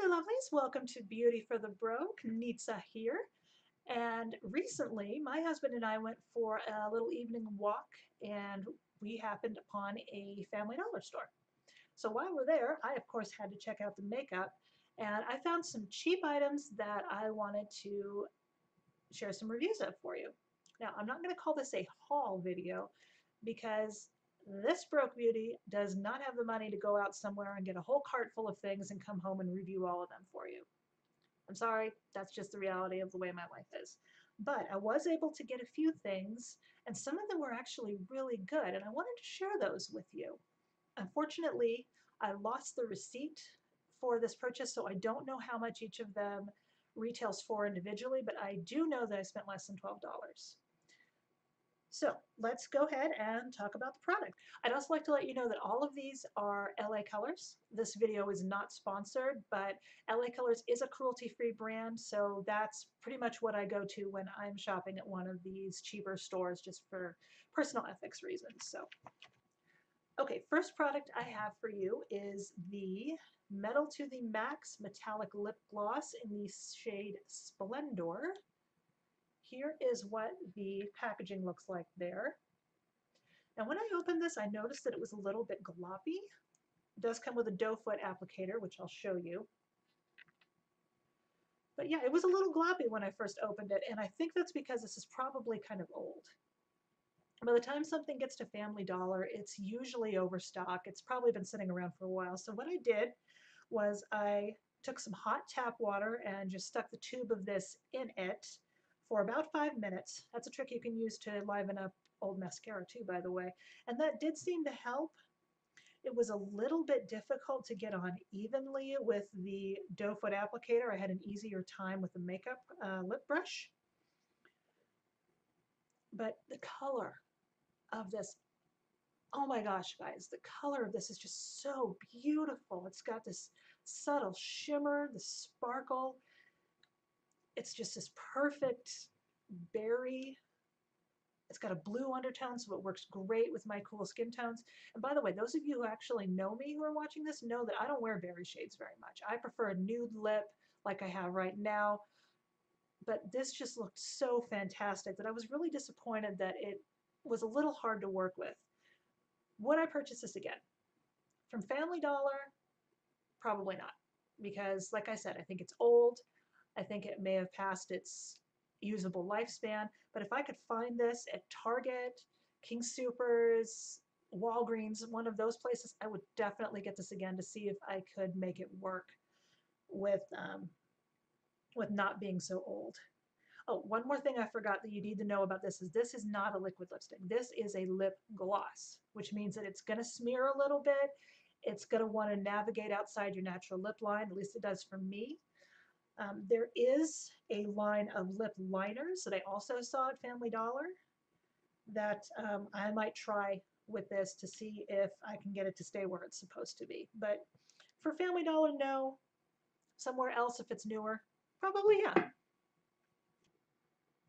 lovelies, welcome to Beauty for the Broke. Nitsa here. And recently, my husband and I went for a little evening walk and we happened upon a Family Dollar store. So while we're there, I of course had to check out the makeup and I found some cheap items that I wanted to share some reviews of for you. Now, I'm not going to call this a haul video because this broke beauty does not have the money to go out somewhere and get a whole cart full of things and come home and review all of them for you. I'm sorry, that's just the reality of the way my life is. But I was able to get a few things, and some of them were actually really good, and I wanted to share those with you. Unfortunately, I lost the receipt for this purchase, so I don't know how much each of them retails for individually, but I do know that I spent less than $12. So let's go ahead and talk about the product. I'd also like to let you know that all of these are LA Colors. This video is not sponsored, but LA Colors is a cruelty-free brand, so that's pretty much what I go to when I'm shopping at one of these cheaper stores just for personal ethics reasons. So, okay, first product I have for you is the Metal to the Max Metallic Lip Gloss in the shade Splendor. Here is what the packaging looks like there. Now when I opened this, I noticed that it was a little bit gloppy. It does come with a doe foot applicator, which I'll show you. But yeah, it was a little gloppy when I first opened it, and I think that's because this is probably kind of old. By the time something gets to Family Dollar, it's usually overstock. It's probably been sitting around for a while. So what I did was I took some hot tap water and just stuck the tube of this in it for about 5 minutes. That's a trick you can use to liven up old mascara too, by the way. And that did seem to help. It was a little bit difficult to get on evenly with the doe foot applicator. I had an easier time with the makeup lip brush. But the color of this, oh my gosh, guys, the color of this is just so beautiful. It's got this subtle shimmer, the sparkle. It's just this perfect berry. It's got a blue undertone, so it works great with my cool skin tones. And by the way, those of you who actually know me who are watching this know that I don't wear berry shades very much. I prefer a nude lip like I have right now. But this just looked so fantastic that I was really disappointed that it was a little hard to work with. Would I purchase this again? From Family Dollar, probably not. Because like I said, I think it's old. I think it may have passed its usable lifespan. But if I could find this at Target, King Soopers, Walgreens, one of those places, I would definitely get this again to see if I could make it work with not being so old. Oh, one more thing I forgot that you need to know about this is not a liquid lipstick. This is a lip gloss, which means that it's going to smear a little bit. It's going to want to navigate outside your natural lip line, at least it does for me. There is a line of lip liners that I also saw at Family Dollar that I might try with this to see if I can get it to stay where it's supposed to be. But for Family Dollar, no. Somewhere else, if it's newer, probably yeah.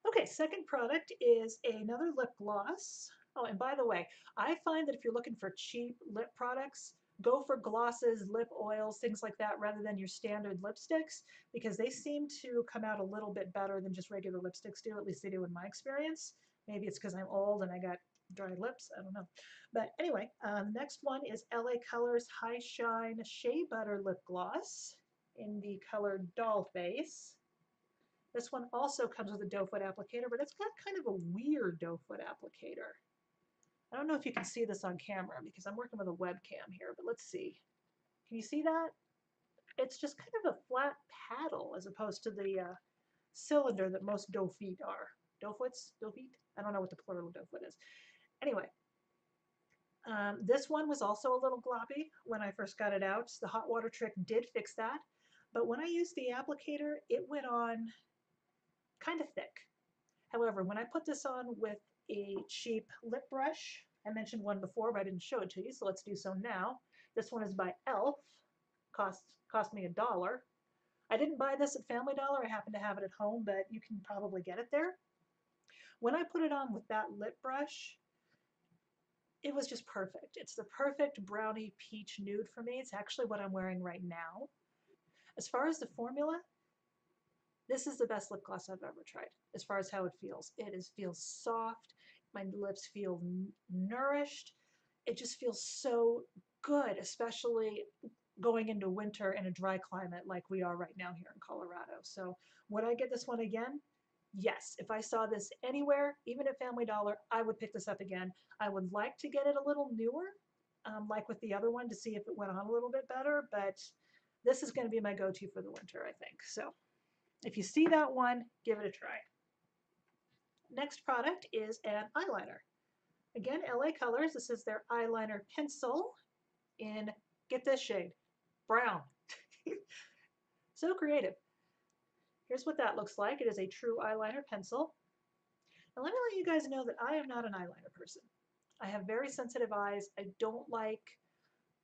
Okay, second product is another lip gloss. Oh, and by the way, I find that if you're looking for cheap lip products, go for glosses, lip oils, things like that, rather than your standard lipsticks, because they seem to come out a little bit better than just regular lipsticks do, at least they do in my experience. Maybe it's because I'm old and I got dry lips, I don't know. But anyway, next one is LA Colors High Shine Shea Butter Lip Gloss in the color Doll Face. This one also comes with a doe foot applicator, but it's got kind of a weird doe foot applicator. I don't know if you can see this on camera because I'm working with a webcam here, but let's see. Can you see that? It's just kind of a flat paddle as opposed to the cylinder that most doe feet are. Doe foots? Doe feet? I don't know what the plural of doe foot is. Anyway, this one was also a little gloppy when I first got it out. The hot water trick did fix that, but when I used the applicator, it went on kind of thick. However, when I put this on with a cheap lip brush, I mentioned one before, but I didn't show it to you, so let's do so now. This one is by e.l.f. Cost me $1. I didn't buy this at Family Dollar. I happen to have it at home, but you can probably get it there. When I put it on with that lip brush, it was just perfect. It's the perfect brownie peach nude for me. It's actually what I'm wearing right now. As far as the formula, this is the best lip gloss I've ever tried, as far as how it feels. Feels soft. My lips feel nourished. It just feels so good, especially going into winter in a dry climate like we are right now here in Colorado. So would I get this one again? Yes. If I saw this anywhere, even at Family Dollar, I would pick this up again. I would like to get it a little newer, like with the other one, to see if it went on a little bit better, but this is going to be my go-to for the winter, I think. So if you see that one, give it a try. Next product is an eyeliner. Again, LA Colors. This is their eyeliner pencil in, get this shade, brown. So creative. Here's what that looks like. It is a true eyeliner pencil. Now let me let you guys know that I am not an eyeliner person. I have very sensitive eyes. I don't like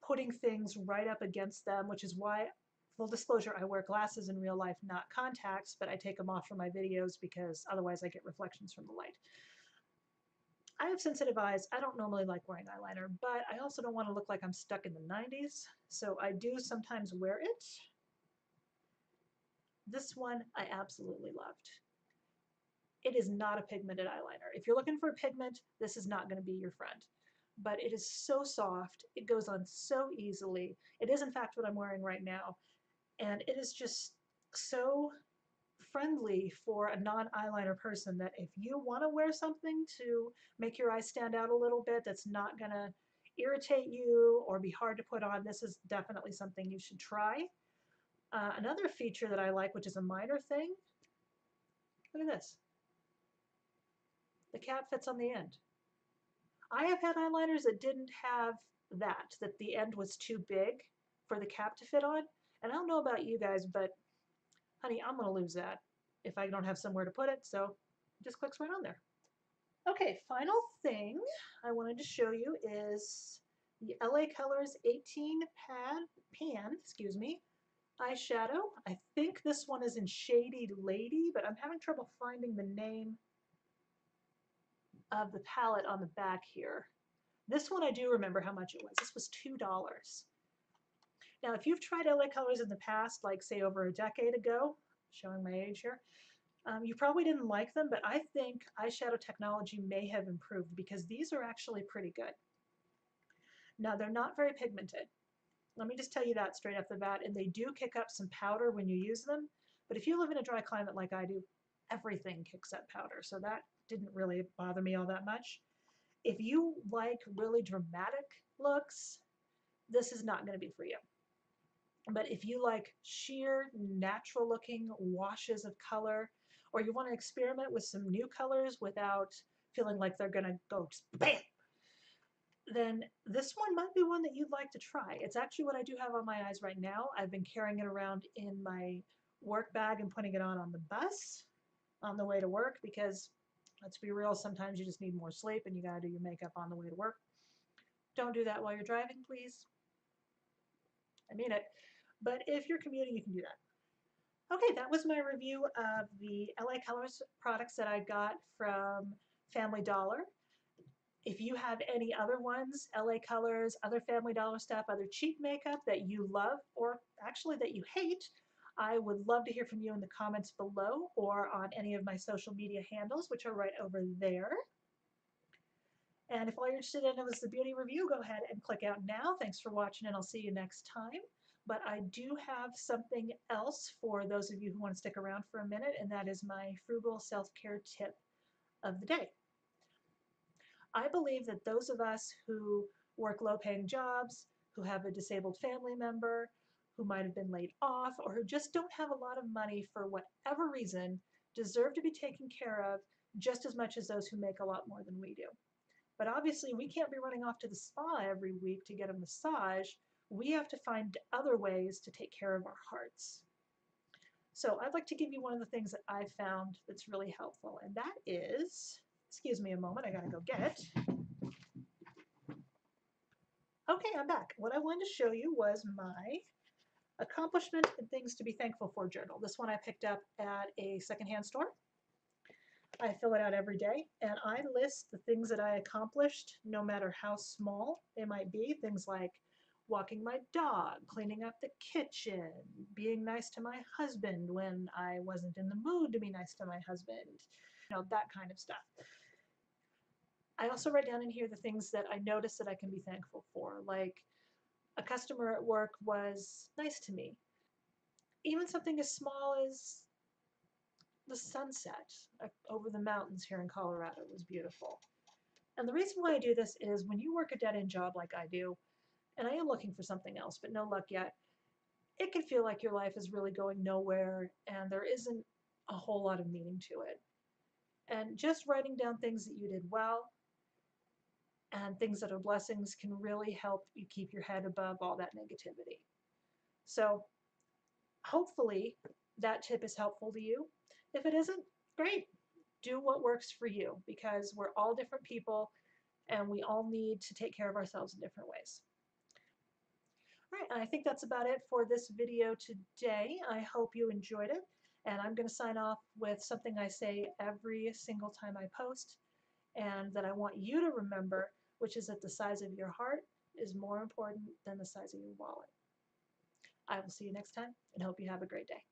putting things right up against them, which is why, full disclosure, I wear glasses in real life, not contacts, but I take them off for my videos because otherwise I get reflections from the light. I have sensitive eyes. I don't normally like wearing eyeliner, but I also don't want to look like I'm stuck in the 90s, so I do sometimes wear it. This one I absolutely loved. It is not a pigmented eyeliner. If you're looking for a pigment, this is not going to be your friend. But it is so soft. It goes on so easily. It is, in fact, what I'm wearing right now. And it is just so friendly for a non-eyeliner person that if you want to wear something to make your eyes stand out a little bit that's not going to irritate you or be hard to put on, this is definitely something you should try. Another feature that I like, which is a minor thing, look at this. The cap fits on the end. I have had eyeliners that didn't have that the end was too big for the cap to fit on. And I don't know about you guys, but honey, I'm going to lose that if I don't have somewhere to put it. So it just clicks right on there. Okay, final thing I wanted to show you is the LA Colors 18 pan, eyeshadow. I think this one is in Shady Lady, but I'm having trouble finding the name of the palette on the back here. This one I do remember how much it was. This was $2. Now, if you've tried LA Colors in the past, like say over a decade ago, showing my age here, you probably didn't like them, but I think eyeshadow technology may have improved because these are actually pretty good. Now, they're not very pigmented. Let me just tell you that straight off the bat, and they do kick up some powder when you use them, but if you live in a dry climate like I do, everything kicks up powder, so that didn't really bother me all that much. If you like really dramatic looks, this is not going to be for you. But if you like sheer natural looking washes of color, or you want to experiment with some new colors without feeling like they're going to go just bam, then this one might be one that you'd like to try. It's actually what I do have on my eyes right now. I've been carrying it around in my work bag and putting it on the bus on the way to work because, let's be real, sometimes you just need more sleep and you got to do your makeup on the way to work. Don't do that while you're driving, please. I mean it. But if you're commuting, you can do that. Okay, that was my review of the LA Colors products that I got from Family Dollar. If you have any other ones, LA Colors, other Family Dollar stuff, other cheap makeup that you love or actually that you hate, I would love to hear from you in the comments below or on any of my social media handles, which are right over there. And if all you're interested in was the beauty review, go ahead and click out now. Thanks for watching, and I'll see you next time. But I do have something else for those of you who want to stick around for a minute, and that is my frugal self-care tip of the day. I believe that those of us who work low-paying jobs, who have a disabled family member, who might have been laid off, or who just don't have a lot of money for whatever reason, deserve to be taken care of just as much as those who make a lot more than we do. But obviously, we can't be running off to the spa every week to get a massage. We have to find other ways to take care of our hearts. So I'd like to give you one of the things that I've found that's really helpful, and that is, excuse me a moment, I gotta go get it. Okay, I'm back. What I wanted to show you was my accomplishment and things to be thankful for journal. This one I picked up at a secondhand store. I fill it out every day, and I list the things that I accomplished, no matter how small they might be. Things like walking my dog, cleaning up the kitchen, being nice to my husband when I wasn't in the mood to be nice to my husband, that kind of stuff. I also write down in here the things that I notice that I can be thankful for, like a customer at work was nice to me. Even something as small as the sunset over the mountains here in Colorado was beautiful. And the reason why I do this is when you work a dead end job like I do, and I am looking for something else, but no luck yet, it can feel like your life is really going nowhere and there isn't a whole lot of meaning to it. And just writing down things that you did well and things that are blessings can really help you keep your head above all that negativity. So hopefully that tip is helpful to you. If it isn't, great. Do what works for you because we're all different people and we all need to take care of ourselves in different ways. All right, and I think that's about it for this video today. I hope you enjoyed it, and I'm going to sign off with something I say every single time I post, and that I want you to remember, which is that the size of your heart is more important than the size of your wallet. I will see you next time, and hope you have a great day.